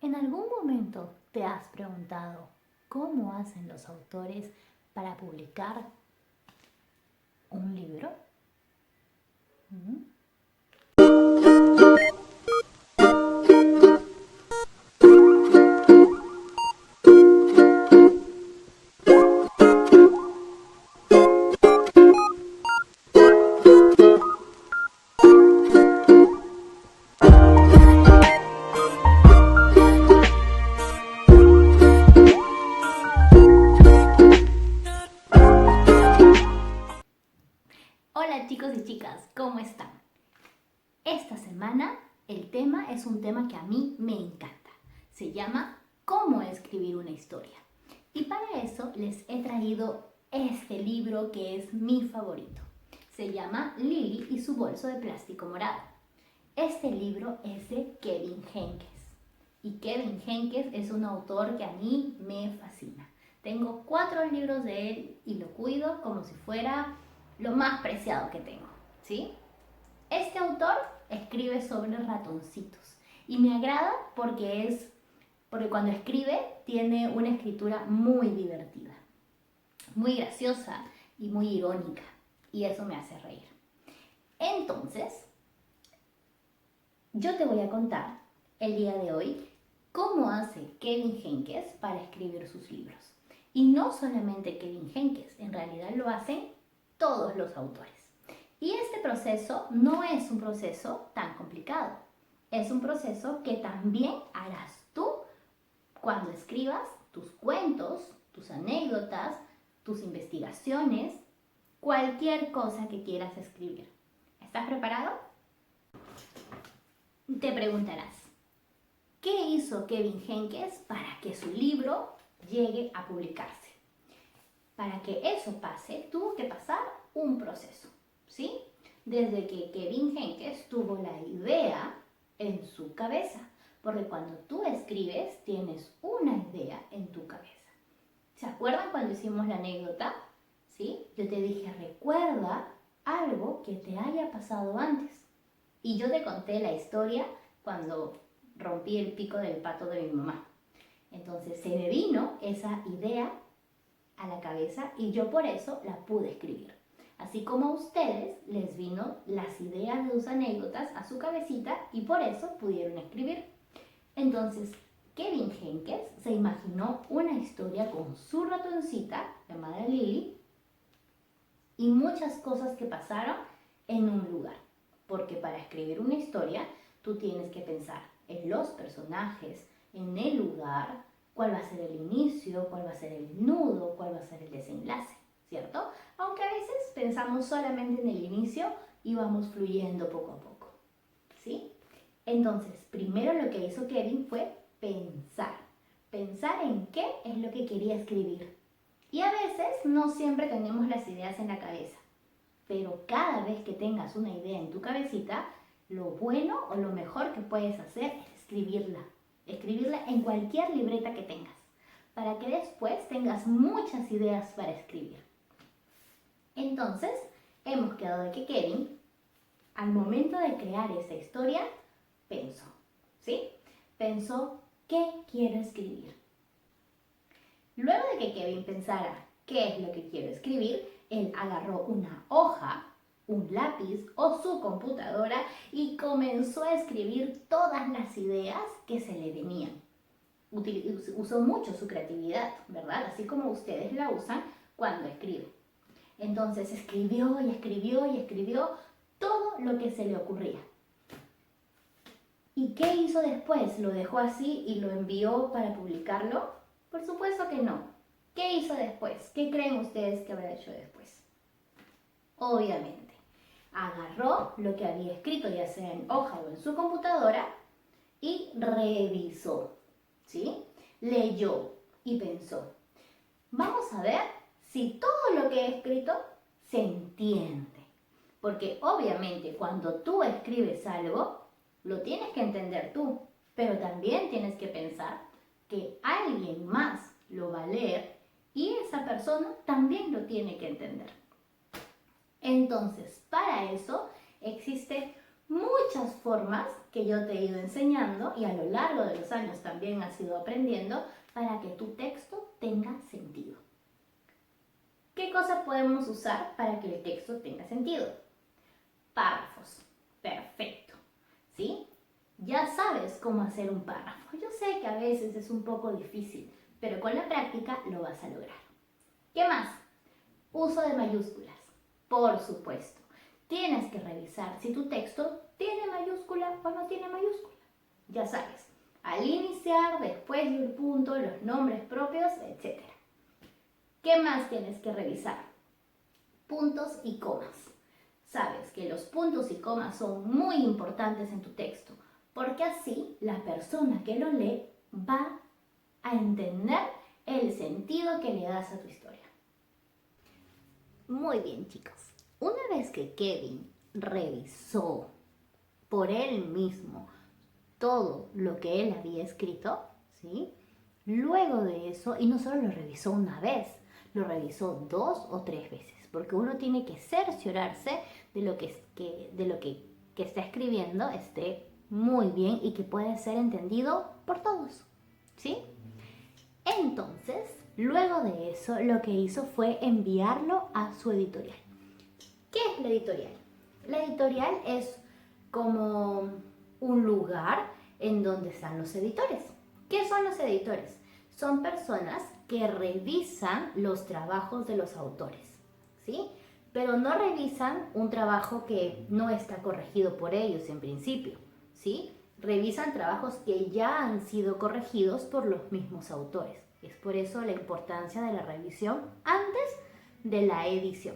¿En algún momento te has preguntado cómo hacen los autores para publicar un libro? ¿Mm? Hola chicos y chicas, ¿cómo están? Esta semana el tema es un tema que a mí me encanta. Se llama ¿Cómo escribir una historia? Y para eso les he traído este libro que es mi favorito. Se llama Lily y su bolso de plástico morado. Este libro es de Kevin Henkes. Y Kevin Henkes es un autor que a mí me fascina. Tengo 4 libros de él y lo cuido como si fuera lo más preciado que tengo, ¿sí? Este autor escribe sobre ratoncitos y me agrada porque cuando escribe tiene una escritura muy divertida, muy graciosa y muy irónica, y eso me hace reír. Entonces, yo te voy a contar el día de hoy cómo hace Kevin Henkes para escribir sus libros. Y no solamente Kevin Henkes, en realidad lo hacen todos los autores. Y este proceso no es un proceso tan complicado. Es un proceso que también harás tú cuando escribas tus cuentos, tus anécdotas, tus investigaciones, cualquier cosa que quieras escribir. ¿Estás preparado? Te preguntarás, ¿qué hizo Kevin Henkes para que su libro llegue a publicarse? Para que eso pase, tuvo que pasar un proceso, ¿sí? Desde que Kevin Henkes tuvo la idea en su cabeza, porque cuando tú escribes tienes una idea en tu cabeza. ¿Se acuerdan cuando hicimos la anécdota? ¿Sí? Yo te dije, recuerda algo que te haya pasado antes. Y yo te conté la historia cuando rompí el pico del pato de mi mamá. Entonces se me vino esa idea a la cabeza y yo por eso la pude escribir. Así como a ustedes les vino las ideas de sus anécdotas a su cabecita y por eso pudieron escribir. Entonces, Kevin Henkes se imaginó una historia con su ratoncita llamada Lily y muchas cosas que pasaron en un lugar. Porque para escribir una historia tú tienes que pensar en los personajes, en el lugar, cuál va a ser el inicio, cuál va a ser el nudo, cuál va a ser el desenlace, ¿cierto? Aunque a veces pensamos solamente en el inicio y vamos fluyendo poco a poco, ¿sí? Entonces, primero lo que hizo Kevin fue pensar en qué es lo que quería escribir. Y a veces no siempre tenemos las ideas en la cabeza, pero cada vez que tengas una idea en tu cabecita, lo bueno o lo mejor que puedes hacer es escribirla en cualquier libreta que tengas, para que después tengas muchas ideas para escribir. Entonces, hemos quedado de que Kevin, al momento de crear esa historia, pensó, ¿sí? Pensó qué quiero escribir. Luego de que Kevin pensara qué es lo que quiero escribir, él agarró una hoja, un lápiz o su computadora y comenzó a escribir todas las ideas que se le venían. Usó mucho su creatividad, ¿verdad? Así como ustedes la usan cuando escriben. Entonces escribió y escribió y escribió todo lo que se le ocurría. ¿Y qué hizo después? ¿Lo dejó así y lo envió para publicarlo? Por supuesto que no. ¿Qué hizo después? ¿Qué creen ustedes que habrá hecho después? Obviamente, agarró lo que había escrito, ya sea en hoja o en su computadora, y revisó, ¿sí? Leyó y pensó, vamos a ver si todo lo que he escrito se entiende. Porque obviamente cuando tú escribes algo, lo tienes que entender tú, pero también tienes que pensar que alguien más lo va a leer y esa persona también lo tiene que entender. Entonces, para eso existe muchas formas que yo te he ido enseñando y a lo largo de los años también has ido aprendiendo para que tu texto tenga sentido. ¿Qué cosa podemos usar para que el texto tenga sentido? Párrafos. Perfecto. ¿Sí? Ya sabes cómo hacer un párrafo. Yo sé que a veces es un poco difícil, pero con la práctica lo vas a lograr. ¿Qué más? Uso de mayúsculas. Por supuesto. Tienes que revisar si tu texto tiene mayúscula o no tiene mayúscula. Ya sabes, al iniciar, después de un punto, los nombres propios, etc. ¿Qué más tienes que revisar? Puntos y comas. Sabes que los puntos y comas son muy importantes en tu texto, porque así la persona que lo lee va a entender el sentido que le das a tu historia. Muy bien, chicos. Una vez que Kevin revisó por él mismo todo lo que él había escrito, ¿sí? Luego de eso, y no solo lo revisó una vez, lo revisó 2 o 3 veces, porque uno tiene que cerciorarse de lo que está escribiendo esté muy bien y que pueda ser entendido por todos, ¿sí? Entonces, luego de eso, lo que hizo fue enviarlo a su editorial. ¿Qué es la editorial? La editorial es como un lugar en donde están los editores. ¿Qué son los editores? Son personas que revisan los trabajos de los autores, ¿sí? Pero no revisan un trabajo que no está corregido por ellos en principio, ¿sí? Revisan trabajos que ya han sido corregidos por los mismos autores. Es por eso la importancia de la revisión antes de la edición.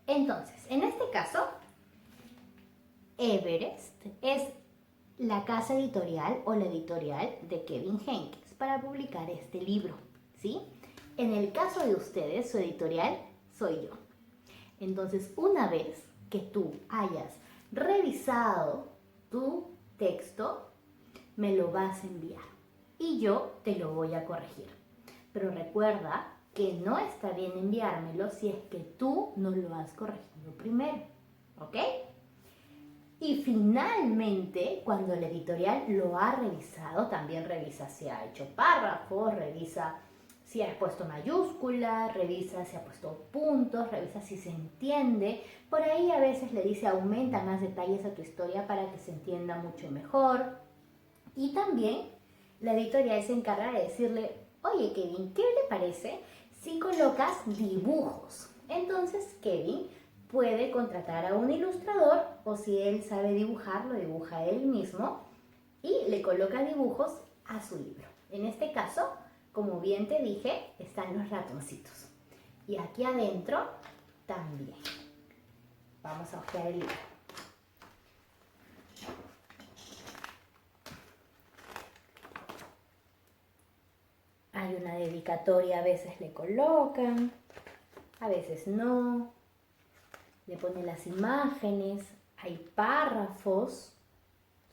Entonces, en este caso, Everest es la casa editorial o la editorial de Kevin Henkes para publicar este libro, ¿sí? En el caso de ustedes, su editorial soy yo. Entonces, una vez que tú hayas revisado tu texto, me lo vas a enviar y yo te lo voy a corregir. Pero recuerda que no está bien enviármelo si es que tú no lo has corregido primero, ¿ok? Y finalmente, cuando la editorial lo ha revisado, también revisa si ha hecho párrafos, revisa si has puesto mayúscula, revisa si ha puesto puntos, revisa si se entiende. Por ahí a veces le dice aumenta más detalles a tu historia para que se entienda mucho mejor. Y también la editorial se encarga de decirle, oye Kevin, ¿qué le parece si colocas dibujos? Entonces Kevin puede contratar a un ilustrador o si él sabe dibujar, lo dibuja él mismo y le coloca dibujos a su libro. En este caso, como bien te dije, están los ratoncitos. Y aquí adentro también. Vamos a hojear el libro. Hay una dedicatoria, a veces le colocan, a veces no. Le ponen las imágenes, hay párrafos,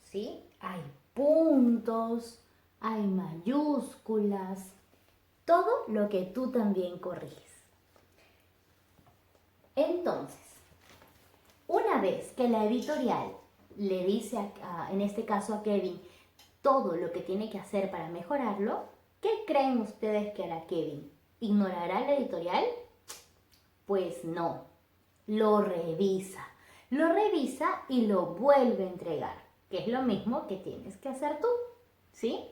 ¿sí? Hay puntos, hay mayúsculas, todo lo que tú también corriges. Entonces, una vez que la editorial le dice, en este caso a Kevin, todo lo que tiene que hacer para mejorarlo, ¿qué creen ustedes que hará Kevin? ¿Ignorará la editorial? Pues no. Lo revisa y lo vuelve a entregar, que es lo mismo que tienes que hacer tú, ¿sí?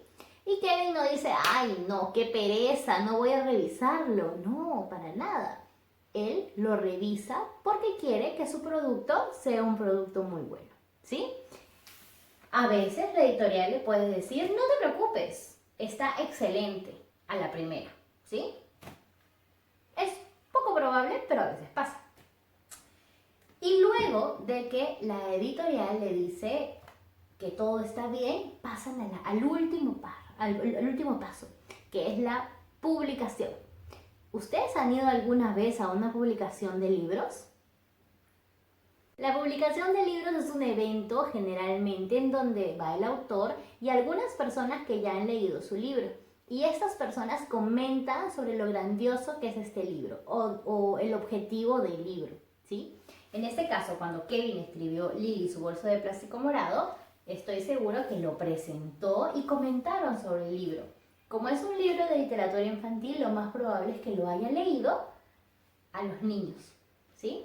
Y Kevin no dice, ay, no, qué pereza, no voy a revisarlo. No, para nada. Él lo revisa porque quiere que su producto sea un producto muy bueno, ¿sí? A veces la editorial le puede decir, no te preocupes, está excelente a la primera, ¿sí? Es poco probable, pero a veces pasa. Y luego de que la editorial le dice que todo está bien, pasan al último paso, que es la publicación. ¿Ustedes han ido alguna vez a una publicación de libros? La publicación de libros es un evento generalmente en donde va el autor y algunas personas que ya han leído su libro. Y estas personas comentan sobre lo grandioso que es este libro o el objetivo del libro, ¿sí? En este caso, cuando Kevin escribió Lily su bolso de plástico morado, estoy seguro que lo presentó y comentaron sobre el libro. Como es un libro de literatura infantil, lo más probable es que lo haya leído a los niños, ¿sí?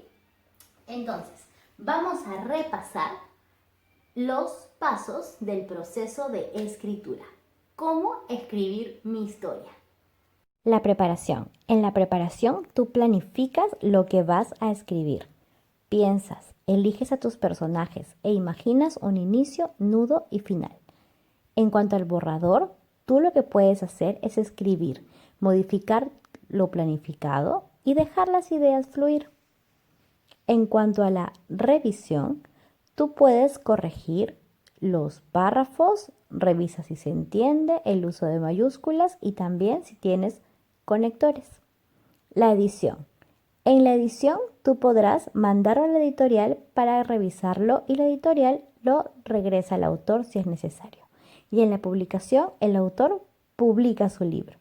Entonces, vamos a repasar los pasos del proceso de escritura. ¿Cómo escribir mi historia? La preparación. En la preparación tú planificas lo que vas a escribir. Piensas, eliges a tus personajes e imaginas un inicio, nudo y final. En cuanto al borrador, tú lo que puedes hacer es escribir, modificar lo planificado y dejar las ideas fluir. En cuanto a la revisión, tú puedes corregir los párrafos, revisa si se entiende, el uso de mayúsculas y también si tienes conectores. La edición. En la edición tú podrás mandarlo a la editorial para revisarlo y la editorial lo regresa al autor si es necesario. Y en la publicación el autor publica su libro.